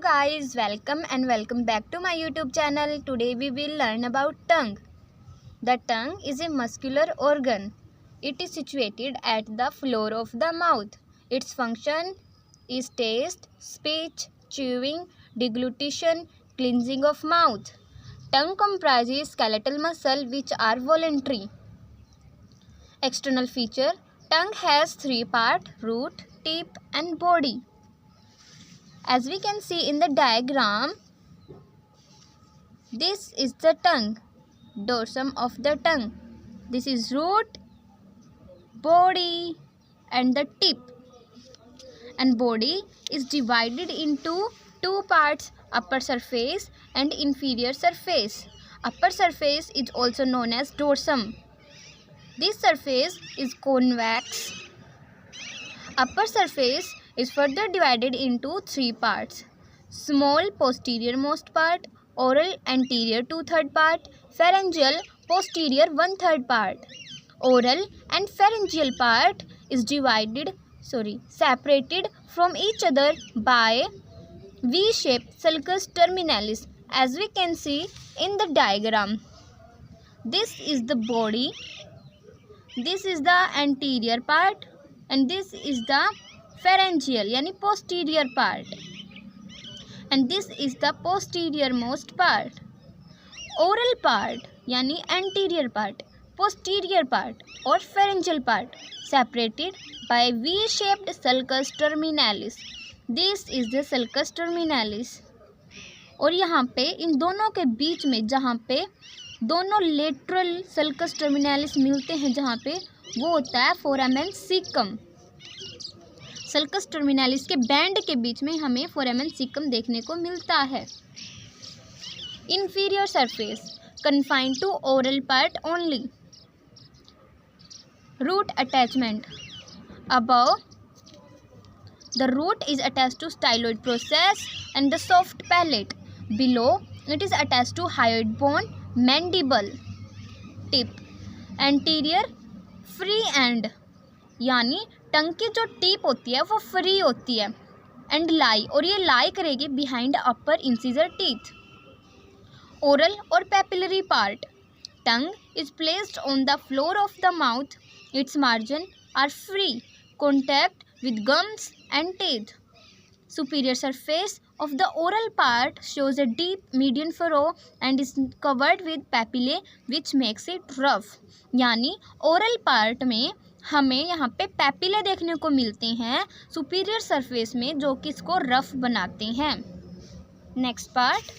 Hello guys, welcome back to my YouTube channel. Today we will learn about tongue. The tongue is a muscular organ. It is situated at the floor of the mouth. Its function is taste, speech, chewing, deglutition, cleansing of mouth. Tongue comprises skeletal muscle which are voluntary. External feature: tongue has three parts: root, tip and body. As we can see in the diagram, this is the tongue, dorsum of the tongue. This is root, body and the tip. And body is divided into two parts, upper surface and inferior surface. Upper surface is also known as dorsum. This surface is convex. Upper surface is further divided into three parts: small posterior most part, oral anterior 2/3 part, pharyngeal posterior 1/3 part. Oral and pharyngeal part is separated from each other by V-shaped sulcus terminalis, as we can see in the diagram. This is the body, this is the anterior part and this is the pharyngeal यानी posterior part, and this is the posterior most part. Oral part यानी anterior part, posterior part और pharyngeal part separated by V-shaped sulcus terminalis. This is the sulcus terminalis. और यहाँ पे इन दोनों के बीच में जहाँ पे दोनों लेटरल सल्कस टर्मिनालिस मिलते हैं, जहाँ पे वो होता है फोरामेन सीकम. सल्कस टर्मिनालिस के बैंड के बीच में हमें फोरामेन सीकम देखने को मिलता है. Inferior surface confined to oral part only. Root attachment above the root is attached to styloid process and the soft palate. Below it is attached to hyoid bone, mandible. Tip anterior free end यानी tongue की जो tip होती है वो free होती है. And lie, और ये लाई करेगी behind upper incisor teeth. Oral और papillary part. Tongue is placed on the floor of the mouth. Its margin are free contact with gums and teeth. Superior surface of the oral part shows a deep median furrow and is covered with papillae which makes it rough. यानी oral part में हमें यहाँ पे papillae देखने को मिलते हैं superior surface में, जो कि इसको रफ बनाते हैं. Next part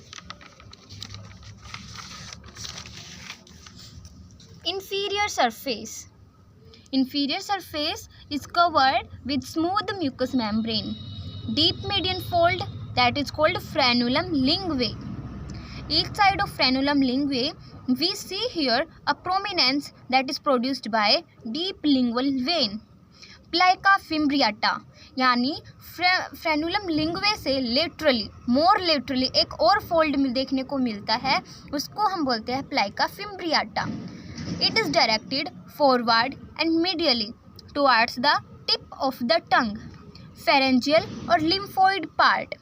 inferior surface. Inferior surface is covered with smooth mucous membrane. Deep median fold that is called frenulum linguae. Each side of frenulum linguae we see here a prominence that is produced by deep lingual vein. Plica fimbriata यानी frenulum लिंगवे से मोर laterally एक और fold में देखने को मिलता है, उसको हम बोलते हैं plica fimbriata. It is directed forward and medially towards the tip of the tongue. Pharyngeal or lymphoid part.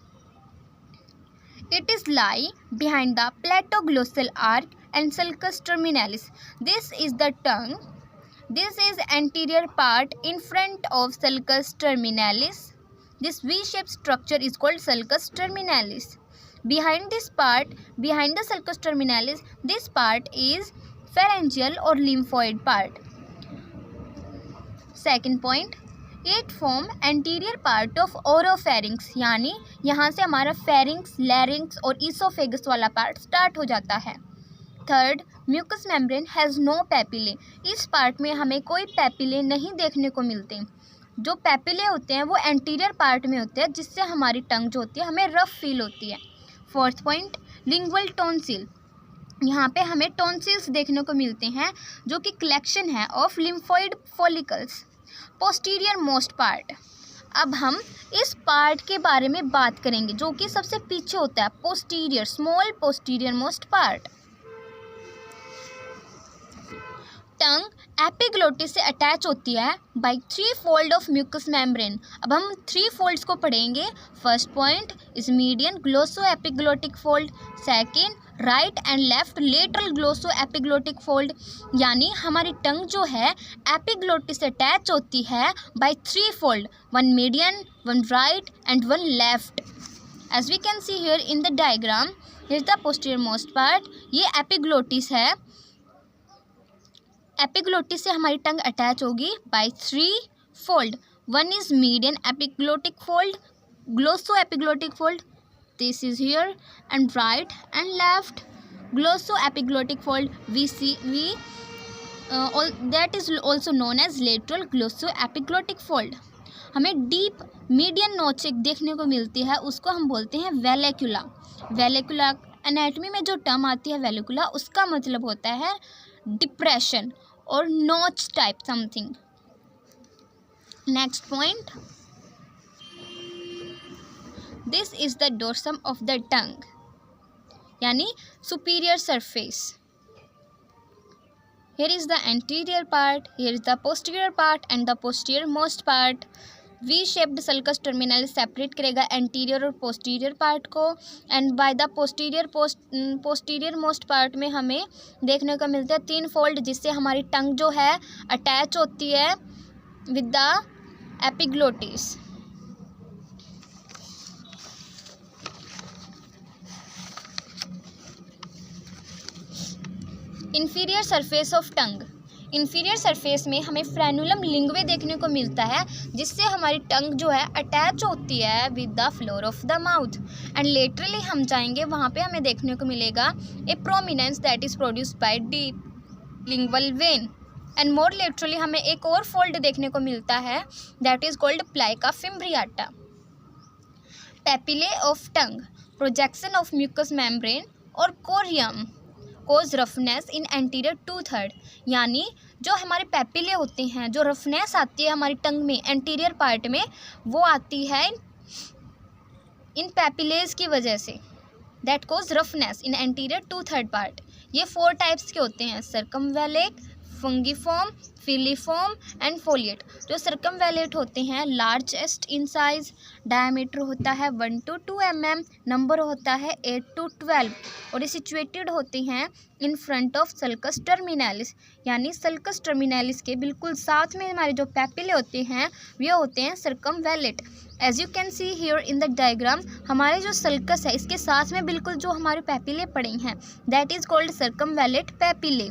It is lie behind the platoglossal arc and sulcus terminalis. This is the tongue. This is anterior part in front of sulcus terminalis. This V-shaped structure is called sulcus terminalis. Behind this part, behind the sulcus terminalis, this part is pharyngeal or lymphoid part. Second point, it form anterior part of oropharynx, यानी यहाँ से हमारा pharynx, larynx और oesophagus वाला part start हो जाता है. Third, mucous membrane has no papillae. इस पार्ट में हमें कोई पैपिले नहीं देखने को मिलते. जो पैपिले होते हैं वो एंटीरियर पार्ट में होते हैं, जिससे हमारी टंग जो होती है हमें रफ फील होती है. Fourth point, lingual tonsil. यहाँ पे हमें टॉन्सिल्स देखने को मिलते हैं, जो कि कलेक्शन है of lymphoid follicles. Posterior most part. अब हम इस पार्ट के बारे में बात करेंगे जो कि सबसे पीछे होता है, posterior, small posterior most part. Tongue epiglottis से अटैच होती है by 3 fold of mucous membrane. अब हम 3 फोल्ड्स को पढ़ेंगे। First point is median glosso epiglottic fold, second right and left lateral glosso epiglottic fold. यानी हमारी टंग जो है एपिग्लोटिस से अटैच होती है by 3 fold, 1 median, 1 right and 1 left. As we can see here in the diagram, here the posterior most part, ये epiglottis है। Epiglottis से हमारी टंग अटैच होगी by 3 fold. 1 is median epiglottic fold, glosso epiglottic fold, this is here, and right and left glosso epiglottic fold that is also known as lateral glosso epiglottic fold। हमें deep median नोच एक देखने को मिलती है, उसको हम बोलते हैं वेलिकुला। वेलिकुला एनाटॉमी में जो टर्म आती है वेलिकुला, उसका मतलब होता है डिप्रेशन और notch type something. Next point, this is the dorsum of the tongue, यानी superior surface. Here is the anterior part, here is the posterior part and the posterior most part. V shaped sulcus terminal separate करेगा anterior और posterior part को, and by the posterior most part में हमें देखने को मिलता है 3 fold, जिससे हमारी टंग जो है अटैच होती है with the epiglottis. Inferior surface of tongue, inferior surface में हमें फ्रेनुलम लिंग्वे देखने को मिलता है, जिससे हमारी टंग जो है अटैच होती है with the floor of the mouth. And laterally हम जाएंगे, वहाँ पे हमें देखने को मिलेगा a prominence that is produced by deep lingual vein. And more laterally हमें एक और फोल्ड देखने को मिलता है that is called plica fimbriata. Papillae of tongue, projection of mucous membrane और corium cause roughness in anterior 2/3, यानी जो हमारे पेपिले होते हैं, जो रफनेस आती है हमारी टंग में एंटीरियर पार्ट में, वो आती है इन पेपिलेज की वजह से। That cause roughness in anterior 2/3 part. ये 4 टाइप्स के होते हैं, circumvallate, fungiform, filiform and foliate. जो सर्कमवैलेट होते हैं लार्जेस्ट इन साइज, डायमीटर होता है 1 to 2 mm, नंबर होता है 8 to 12, और ये सिचुएटेड होते हैं in front of sulcus terminalis, यानी सल्कस टर्मिनालिस के बिल्कुल साथ में हमारे जो पेपिले होते हैं वे होते हैं circumvallate. As you can see here in the diagram, हमारे जो सल्कस है इसके साथ में बिल्कुल जो हमारे पेपिले पड़े हैं that is called circumvallate papillae.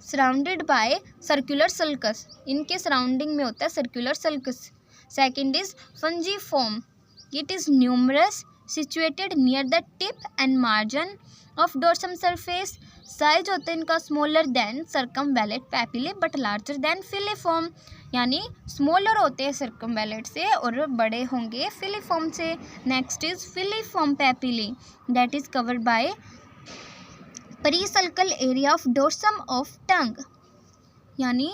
Surrounded by circular sulcus, इनके सराउंडिंग में होता है circular sulcus. Second is fungiform, it is numerous, situated near the tip and margin of dorsum surface. Size होता है इनका smaller than circumvallate papillae but larger than filiform, यानी smaller होते हैं सर्कमवैलेट से और बड़े होंगे फिलीफॉर्म से। Next is filiform papillae that is covered by perisulcal area of dorsum of tongue, यानी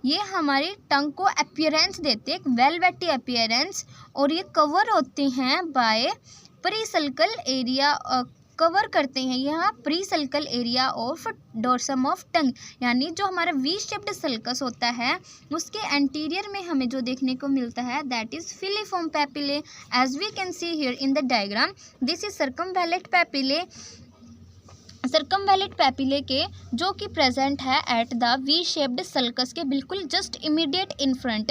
ये हमारी टंग को अपीयरेंस देते हैं, एक वेलवेटी अपीयरेंस, और ये कवर होते हैं बाय पेरिसल्कल एरिया, कवर करते हैं यहाँ perisulcal area of dorsum of tongue, यानी जो हमारा वी शेप्ड सल्कस होता है उसके एंटीरियर में हमें जो देखने को मिलता है that is filiform papillae. As we can see here in the diagram, this is circumvallate papillae. Circumvallate papillae के जो कि प्रेजेंट है at the V shaped sulcus के बिल्कुल just immediate in front,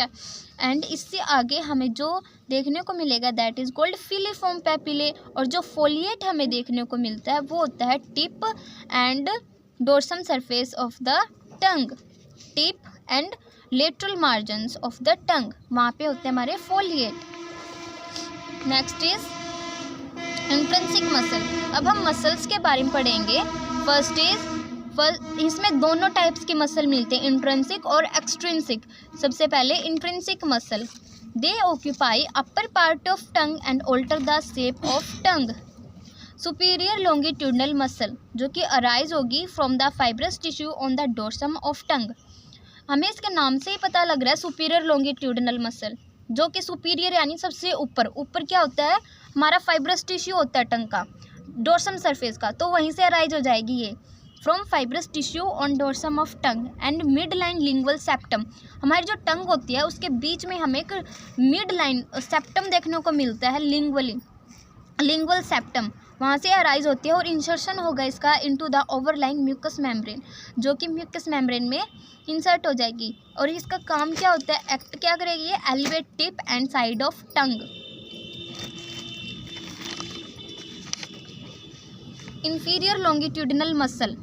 and इससे आगे हमें जो देखने को मिलेगा that is called filiform papillae. और जो फोलिएट हमें देखने को मिलता है वो होता है tip and dorsum surface of the tongue, tip and lateral margins of the टंग, वहाँ पे होते हैं हमारे folate. Next is intrinsic muscle. अब हम मसल्स के बारे में पढ़ेंगे। फर्स्ट इसमें दोनों टाइप्स के मसल मिलते हैं, इंट्रिंसिक और एक्सट्रिंसिक। सबसे पहले intrinsic muscle, they occupy upper part of tongue and alter the shape of tongue. Superior longitudinal muscle जो कि अराइज होगी from the fibrous tissue on the dorsum of tongue. हमें इसके नाम से ही पता लग रहा है सुपीरियर लॉन्गिट्यूडनल मसल, जो कि सुपीरियर यानी सबसे ऊपर। ऊपर क्या होता है हमारा फाइब्रस टिश्यू होता है टंग का, डोर्सम सरफेस का, तो वहीं से अराइज हो जाएगी ये। From fibrous tissue on dorsum of tongue and mid line lingual septum. हमारी जो टंग होती है उसके बीच में हमें एक मिड लाइन सेप्टम देखने को मिलता है, लिंगुअल सेप्टम, वहाँ से अराइज होती है और इंसर्शन होगा इसका into the overlying mucous membrane, जो कि म्यूकस मेम्ब्रेन में इंसर्ट हो जाएगी। और इसका काम क्या होता है, एक्ट क्या करेगी ये, elevate tip and side of tongue. Inferior longitudinal muscle,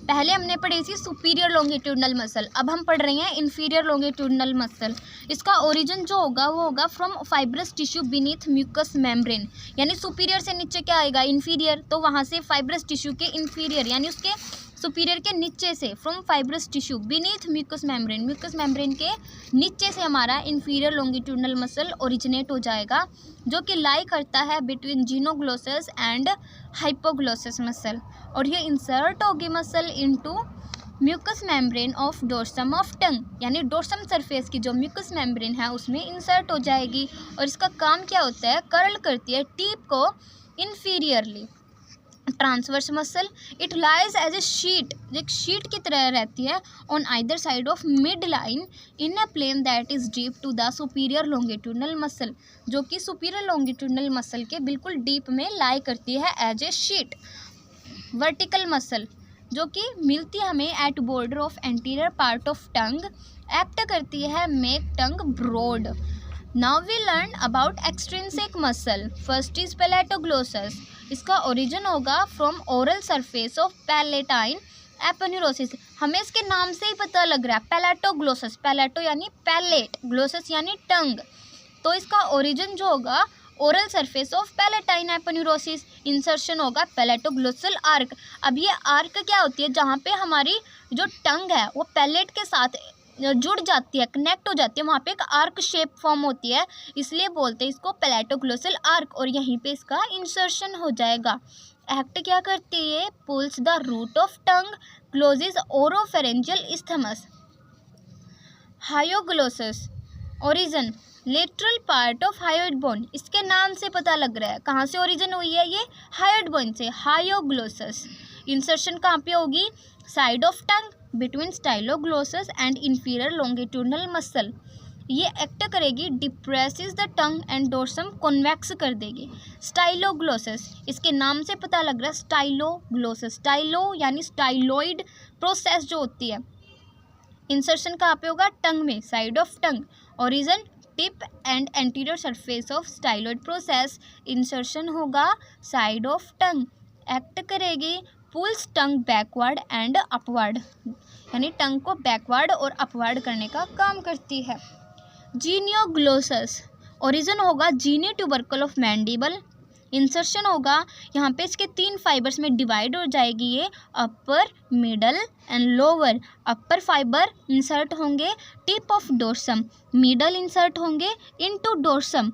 पहले हमने पढ़ी थी सुपीरियर लॉन्गिट्यूडिनल मसल, अब हम पढ़ रहे हैं इंफीरियर लॉन्गिट्यूडिनल मसल। इसका ओरिजिन जो होगा वो होगा from fibrous tissue beneath mucous membrane, यानी सुपीरियर से नीचे क्या आएगा, इंफीरियर, तो वहाँ से फाइब्रस टिश्यू के इंफीरियर यानी उसके सुपीरियर के नीचे से, from fibrous tissue beneath mucous membrane के नीचे से हमारा इंफीरियर लॉन्गिट्यूडिनल मसल ओरिजिनेट हो जाएगा, जो कि लाई करता है between genioglossus and hypoglossus muscle. और ये इंसर्ट होगी muscle into mucous membrane of dorsum of tongue, यानी डोर्सम सरफेस की जो म्यूकस मेम्ब्रेन है उसमें इंसर्ट हो जाएगी। और इसका काम क्या होता है, कर्ल करती है टीप को inferiorly. Transverse muscle, it lies as a sheet, एक शीट की तरह रहती है on either side of mid line in a plane that is deep to the superior longitudinal muscle, जो कि सुपीरियर लॉन्गिट्यूडिनल मसल के बिल्कुल डीप में लाई करती है as a sheet. Vertical muscle, जो कि मिलती है हमें at border of anterior part of tongue, act करती है make tongue broad. Now we learn about extrinsic muscle. First is palatoglossus, इसका ओरिजिन होगा from oral surface of palatine aponeurosis. हमें इसके नाम से ही पता लग रहा है, पैलेटोग्लोसस, पैलेटो यानी पैलेट, ग्लोसस यानी टंग, तो इसका ओरिजिन जो होगा oral surface of palatine aponeurosis, insertion होगा पैलेटोग्लोसल आर्क। अब ये आर्क क्या होती है, जहाँ पे हमारी जो टंग है वो पैलेट के साथ जुड़ जाती है, कनेक्ट हो जाती है, वहाँ पे एक आर्क शेप फॉर्म होती है, इसलिए बोलते हैं इसको पैलेटोग्लोसल आर्क, और यहीं पे इसका इंसर्शन हो जाएगा। एक्ट क्या करती है, pulls the root of tongue, closes oropharyngeal isthmus. Hyoglossus, origin lateral part of hyoid bone, इसके नाम से पता लग रहा है कहाँ से ओरिजिन हुई है, ये हायोइड बोन से, हायोग्लोसस। इंसर्शन कहाँ पे होगी, side of tongue between styloglossus and inferior longitudinal muscle. ये एक्ट करेगी depresses the tongue and dorsum convex कर देगी। स्टाइलोग्लोसस, इसके नाम से पता लग रहा है स्टाइलोग्लोसस, स्टाइलो यानी स्टाइलोइड प्रोसेस जो होती है। इंसर्शन कहाँ पे होगा, टंग में, side of tongue. Origin tip and anterior surface of styloid process, insertion होगा साइड ऑफ टंग। एक्ट करेगी pulls tongue backward and upward, यानी टंग को बैकवर्ड और अपवर्ड करने का काम करती है। जीनियोग्लोसस, ओरिजिन होगा जीनी ट्यूबरकल ऑफ मैंडिबल। इंसर्शन होगा यहाँ पे इसके 3 फाइबर्स में डिवाइड हो जाएगी ये, upper, middle and lower. Upper fibre insert होंगे tip of dorsum, middle insert होंगे इनटू डोर्सम,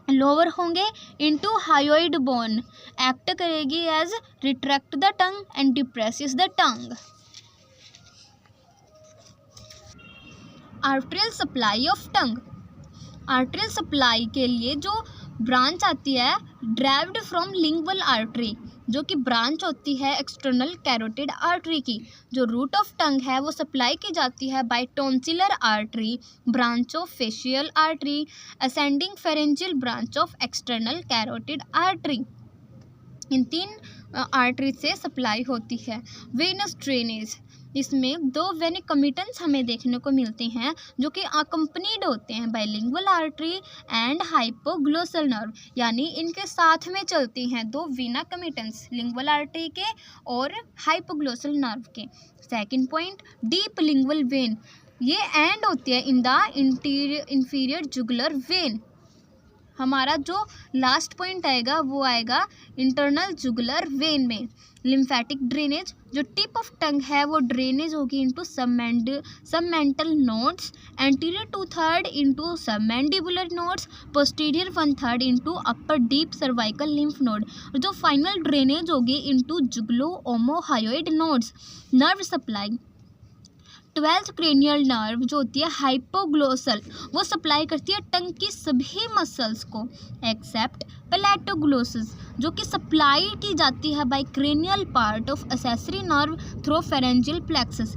लोअर होंगे इनटू हायोइड बोन। एक्ट करेगी as retract the tongue and depresses the tongue. Arterial supply of tongue, arterial supply के लिए जो branch आती है derived from lingual artery, जो कि ब्रांच होती है एक्सटर्नल कैरोटिड आर्टरी की। जो रूट ऑफ टंग है वो सप्लाई की जाती है by tonsillar artery, branch of facial artery, ascending pharyngeal branch of external carotid artery. इन 3 आर्टरी से सप्लाई होती है। वेनस ड्रेनेज, इसमें 2 वेनिक कमिटेंस हमें देखने को मिलते हैं जो कि अकम्पनीड होते हैं by lingual artery and hypoglossal nerve, यानी इनके साथ में चलती हैं 2 वेना कमिटेंस, लिंगुअल आर्टरी के और हाइपोग्लोसल नर्व के। Second point, deep lingual vein, ये एंड होती है in the inferior jugular vein. हमारा जो लास्ट पॉइंट आएगा वो आएगा इंटरनल जुगुलर वेन में। लिम्फेटिक ड्रेनेज, जो टिप ऑफ टंग है वो ड्रेनेज होगी into submental nodes, anterior 2/3 into submandibular nodes, posterior 1/3 into upper deep cervical lymph node, और जो फाइनल ड्रेनेज होगी into jugulo omohyoid nodes. Nerve supply, 12th cranial nerve जो होती है हाइपोग्लोसल, वो सप्लाई करती है टंग की सभी मसल्स को एक्सेप्ट पैलेटोग्लोसिस, जो कि सप्लाई की जाती है bye cranial part of accessory nerve through pharyngeal plexus.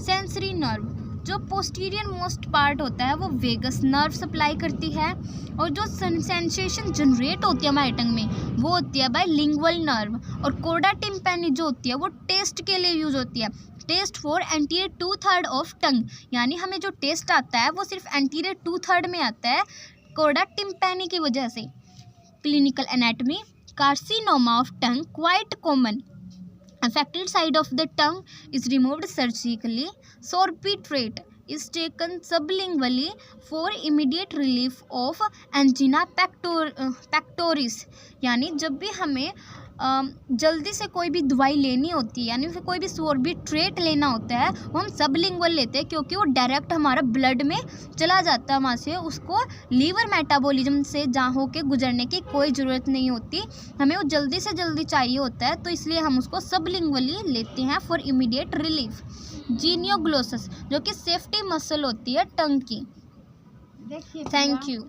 Sensory nerve जो पोस्टीरियर मोस्ट पार्ट होता है वो वेगस नर्व सप्लाई करती है, और जो सेंसेशन जनरेट होती है हमारे टंग में वो होती है बाय लिंगुअल नर्व। और कोडा टिम्पैनी जो होती है वो टेस्ट के लिए यूज होती है, taste for anterior 2/3 of tongue, यानी हमें जो टेस्ट आता है वो सिर्फ एंटीरियर 2/3 में आता है कोडा टिम्पैनी की वजह से। Clinical anatomy, carcinoma of tongue quite common, affected side of the tongue is removed surgically. Sorbitrate is taken sublingually for immediate relief of angina pectoris, यानी जब भी हमें जल्दी से कोई भी दवाई लेनी होती है, यानी फिर कोई भी सोर्बिट्रेट लेना होता है, वो हम सबलिंगुअल लेते हैं क्योंकि वो डायरेक्ट हमारा ब्लड में चला जाता है, वहाँ से उसको लीवर मेटाबॉलिज्म से जहाँ होके गुजरने की कोई ज़रूरत नहीं होती, हमें वो जल्दी से जल्दी चाहिए होता है, तो इसलिए हम उसको सबलिंगुअली लेते हैं फॉर इमीडिएट रिलीफ। जीनियोग्लोसस जो कि सेफ्टी मसल होती है टंग की। Thank you.